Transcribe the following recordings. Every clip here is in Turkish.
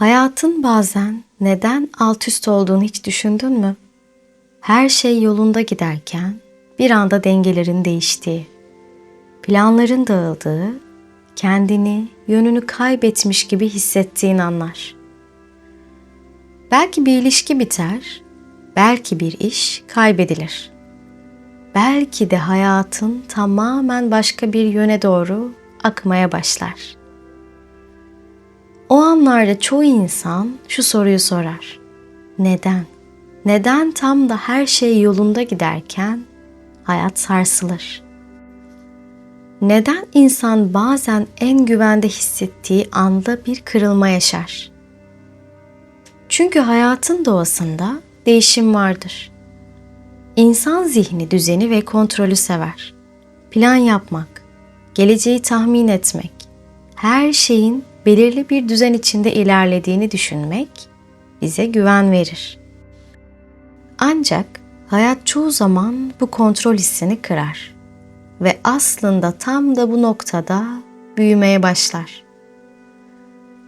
Hayatın bazen neden alt üst olduğunu hiç düşündün mü? Her şey yolunda giderken bir anda dengelerin değiştiği, planların dağıldığı, kendini, yönünü kaybetmiş gibi hissettiğin anlar. Belki bir ilişki biter, belki bir iş kaybedilir. Belki de hayatın tamamen başka bir yöne doğru akmaya başlar. O anlarda çoğu insan şu soruyu sorar. Neden? Neden tam da her şey yolunda giderken hayat sarsılır? Neden insan bazen en güvende hissettiği anda bir kırılma yaşar? Çünkü hayatın doğasında değişim vardır. İnsan zihni düzeni ve kontrolü sever. Plan yapmak, geleceği tahmin etmek, her şeyin belirli bir düzen içinde ilerlediğini düşünmek bize güven verir. Ancak hayat çoğu zaman bu kontrol hissini kırar ve aslında tam da bu noktada büyümeye başlar.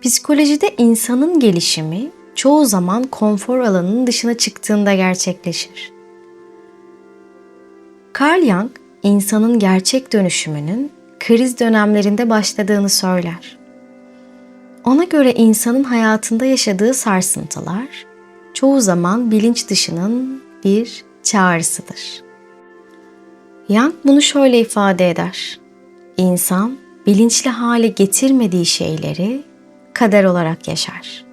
Psikolojide insanın gelişimi çoğu zaman konfor alanının dışına çıktığında gerçekleşir. Carl Jung, insanın gerçek dönüşümünün kriz dönemlerinde başladığını söyler. Ona göre insanın hayatında yaşadığı sarsıntılar çoğu zaman bilinç dışının bir çağrısıdır. Jung bunu şöyle ifade eder. İnsan bilinçli hale getirmediği şeyleri kader olarak yaşar.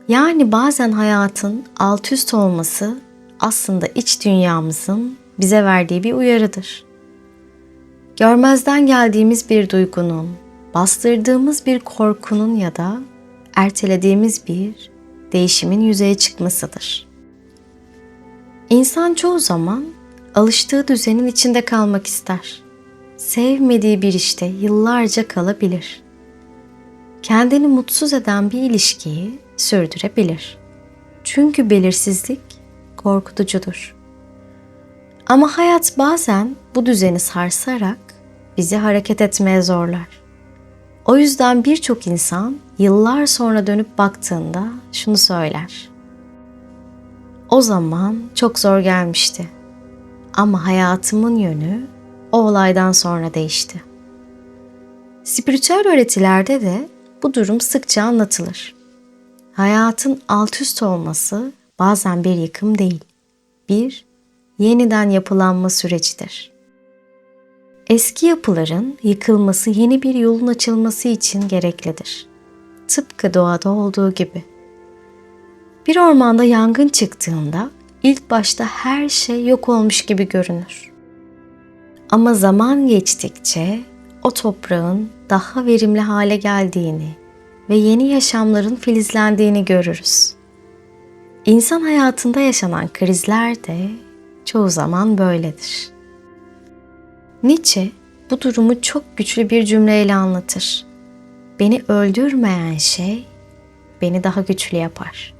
Yani bazen hayatın alt üst olması aslında iç dünyamızın bize verdiği bir uyarıdır. Görmezden geldiğimiz bir duygunun, bastırdığımız bir korkunun ya da ertelediğimiz bir değişimin yüzeye çıkmasıdır. İnsan çoğu zaman alıştığı düzenin içinde kalmak ister. Sevmediği bir işte yıllarca kalabilir. Kendini mutsuz eden bir ilişkiyi sürdürebilir. Çünkü belirsizlik korkutucudur. Ama hayat bazen bu düzeni sarsarak bizi hareket etmeye zorlar. O yüzden birçok insan yıllar sonra dönüp baktığında şunu söyler. O zaman çok zor gelmişti. Ama hayatımın yönü o olaydan sonra değişti. Spiritüel öğretilerde de bu durum sıkça anlatılır. Hayatın alt üst olması bazen bir yıkım değil, bir yeniden yapılanma sürecidir. Eski yapıların yıkılması yeni bir yolun açılması için gereklidir. Tıpkı doğada olduğu gibi. Bir ormanda yangın çıktığında ilk başta her şey yok olmuş gibi görünür. Ama zaman geçtikçe o toprağın daha verimli hale geldiğini ve yeni yaşamların filizlendiğini görürüz. İnsan hayatında yaşanan krizler de çoğu zaman böyledir. Nietzsche bu durumu çok güçlü bir cümleyle anlatır. Beni öldürmeyen şey beni daha güçlü yapar.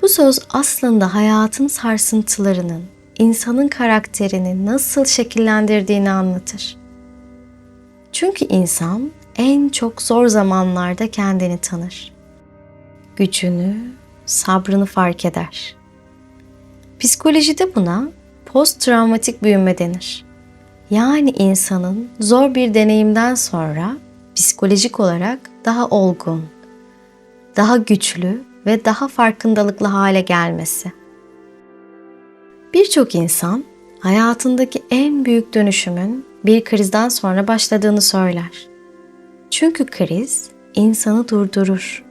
Bu söz aslında hayatın sarsıntılarının insanın karakterini nasıl şekillendirdiğini anlatır. Çünkü insan en çok zor zamanlarda kendini tanır. Gücünü, sabrını fark eder. Psikolojide buna post-travmatik büyüme denir. Yani insanın zor bir deneyimden sonra psikolojik olarak daha olgun, daha güçlü ve daha farkındalıklı hale gelmesi. Birçok insan hayatındaki en büyük dönüşümün bir krizden sonra başladığını söyler. Çünkü kriz insanı durdurur,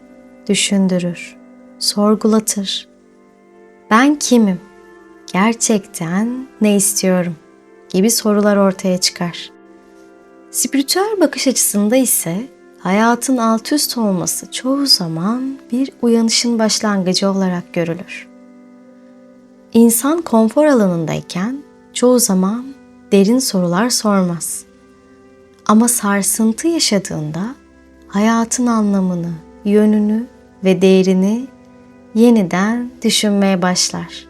düşündürür, sorgulatır. Ben kimim? Gerçekten ne istiyorum? Gibi sorular ortaya çıkar. Spiritüel bakış açısında ise hayatın alt üst olması çoğu zaman bir uyanışın başlangıcı olarak görülür. İnsan konfor alanındayken çoğu zaman derin sorular sormaz. Ama sarsıntı yaşadığında hayatın anlamını, yönünü ve değerini yeniden düşünmeye başlar.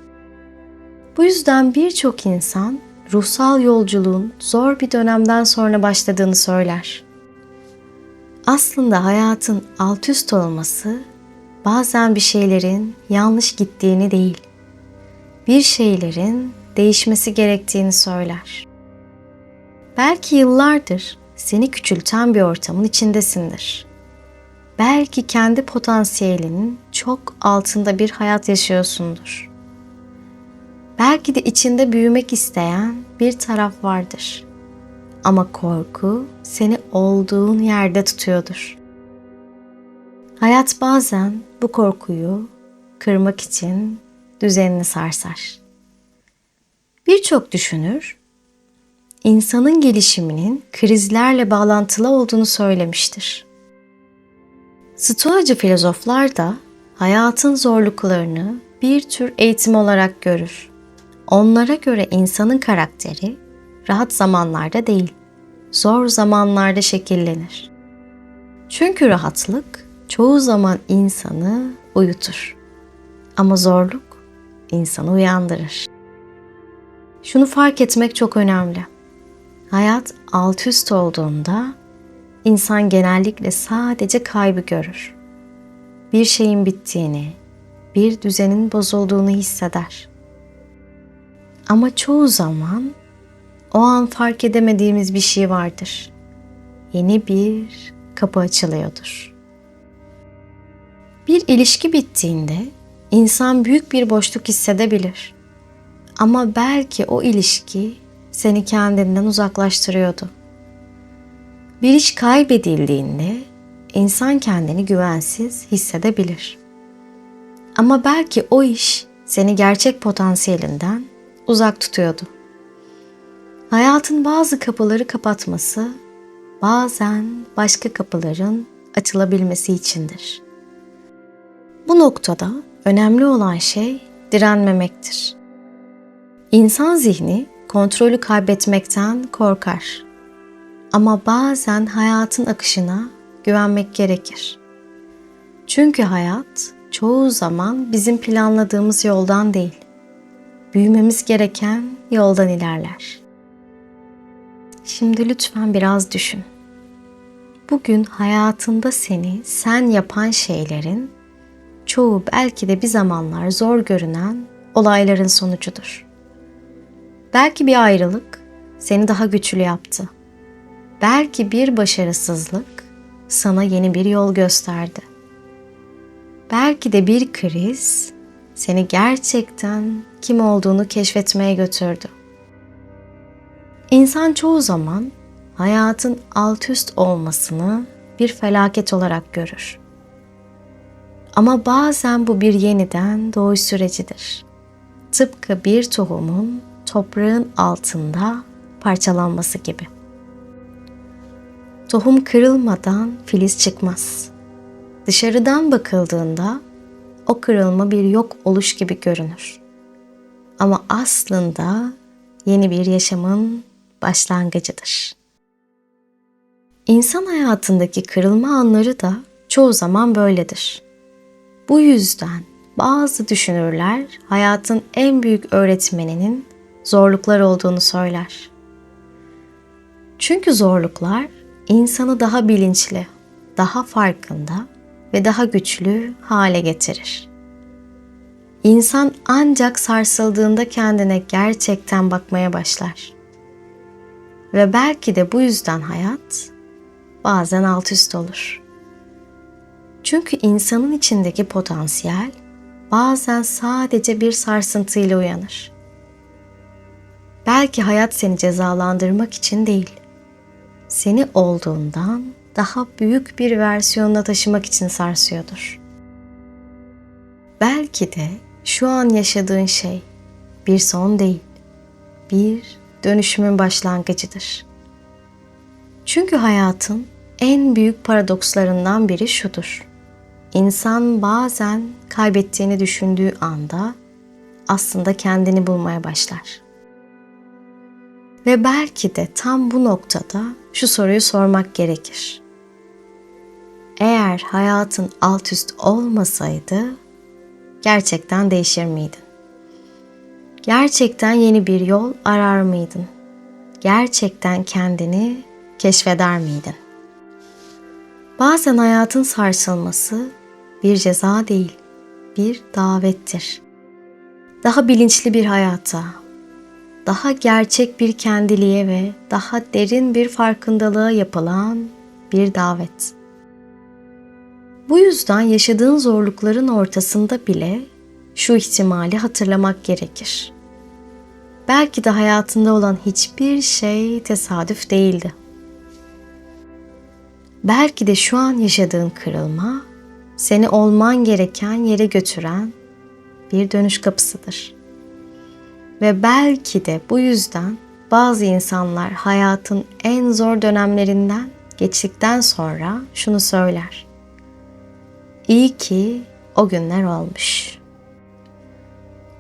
Bu yüzden birçok insan ruhsal yolculuğun zor bir dönemden sonra başladığını söyler. Aslında hayatın alt üst olması bazen bir şeylerin yanlış gittiğini değil, bir şeylerin değişmesi gerektiğini söyler. Belki yıllardır seni küçülten bir ortamın içindesindir. Belki kendi potansiyelinin çok altında bir hayat yaşıyorsundur. Belki de içinde büyümek isteyen bir taraf vardır. Ama korku seni olduğun yerde tutuyordur. Hayat bazen bu korkuyu kırmak için düzenini sarsar. Birçok düşünür, insanın gelişiminin krizlerle bağlantılı olduğunu söylemiştir. Stoacı filozoflar da hayatın zorluklarını bir tür eğitim olarak görür. Onlara göre insanın karakteri rahat zamanlarda değil, zor zamanlarda şekillenir. Çünkü rahatlık çoğu zaman insanı uyutur. Ama zorluk insanı uyandırır. Şunu fark etmek çok önemli. Hayat alt üst olduğunda insan genellikle sadece kaybı görür. Bir şeyin bittiğini, bir düzenin bozulduğunu hisseder. Ama çoğu zaman o an fark edemediğimiz bir şey vardır. Yeni bir kapı açılıyordur. Bir ilişki bittiğinde insan büyük bir boşluk hissedebilir. Ama belki o ilişki seni kendinden uzaklaştırıyordu. Bir iş kaybedildiğinde insan kendini güvensiz hissedebilir. Ama belki o iş seni gerçek potansiyelinden uzak tutuyordu. Hayatın bazı kapıları kapatması bazen başka kapıların açılabilmesi içindir. Bu noktada önemli olan şey direnmemektir. İnsan zihni kontrolü kaybetmekten korkar. Ama bazen hayatın akışına güvenmek gerekir. Çünkü hayat çoğu zaman bizim planladığımız yoldan değil, büyümemiz gereken yoldan ilerler. Şimdi lütfen biraz düşün. Bugün hayatında seni sen yapan şeylerin çoğu belki de bir zamanlar zor görünen olayların sonucudur. Belki bir ayrılık seni daha güçlü yaptı. Belki bir başarısızlık sana yeni bir yol gösterdi. Belki de bir kriz seni gerçekten kim olduğunu keşfetmeye götürdü. İnsan çoğu zaman hayatın alt üst olmasını bir felaket olarak görür. Ama bazen bu bir yeniden doğuş sürecidir. Tıpkı bir tohumun toprağın altında parçalanması gibi. Tohum kırılmadan filiz çıkmaz. Dışarıdan bakıldığında o kırılma bir yok oluş gibi görünür. Ama aslında yeni bir yaşamın başlangıcıdır. İnsan hayatındaki kırılma anları da çoğu zaman böyledir. Bu yüzden bazı düşünürler hayatın en büyük öğretmeninin zorluklar olduğunu söyler. Çünkü zorluklar insanı daha bilinçli, daha farkında ve daha güçlü hale getirir. İnsan ancak sarsıldığında kendine gerçekten bakmaya başlar. Ve belki de bu yüzden hayat bazen alt üst olur. Çünkü insanın içindeki potansiyel bazen sadece bir sarsıntıyla uyanır. Belki hayat seni cezalandırmak için değil, seni olduğundan daha büyük bir versiyonuna taşımak için sarsıyordur. Belki de şu an yaşadığın şey bir son değil, bir dönüşümün başlangıcıdır. Çünkü hayatın en büyük paradokslarından biri şudur. İnsan bazen kaybettiğini düşündüğü anda aslında kendini bulmaya başlar. Ve belki de tam bu noktada şu soruyu sormak gerekir. Eğer hayatın alt üst olmasaydı gerçekten değişir miydin? Gerçekten yeni bir yol arar mıydın? Gerçekten kendini keşfeder miydin? Bazen hayatın sarsılması bir ceza değil, bir davettir. Daha bilinçli bir hayata, daha gerçek bir kendiliğe ve daha derin bir farkındalığa yapılan bir davet. Bu yüzden yaşadığın zorlukların ortasında bile şu ihtimali hatırlamak gerekir. Belki de hayatında olan hiçbir şey tesadüf değildi. Belki de şu an yaşadığın kırılma, seni olman gereken yere götüren bir dönüş kapısıdır. Ve belki de bu yüzden bazı insanlar hayatın en zor dönemlerinden geçtikten sonra şunu söyler: İyi ki o günler olmuş.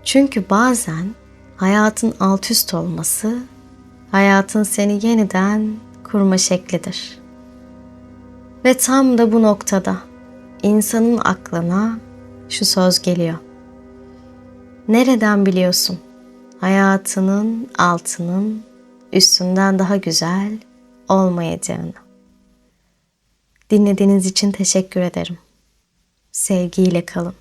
Çünkü bazen hayatın alt üst olması, hayatın seni yeniden kurma şeklidir. Ve tam da bu noktada insanın aklına şu söz geliyor: nereden biliyorsun hayatının altının üstünden daha güzel olmayacağını? Dinlediğiniz için teşekkür ederim. Sevgiyle kalın.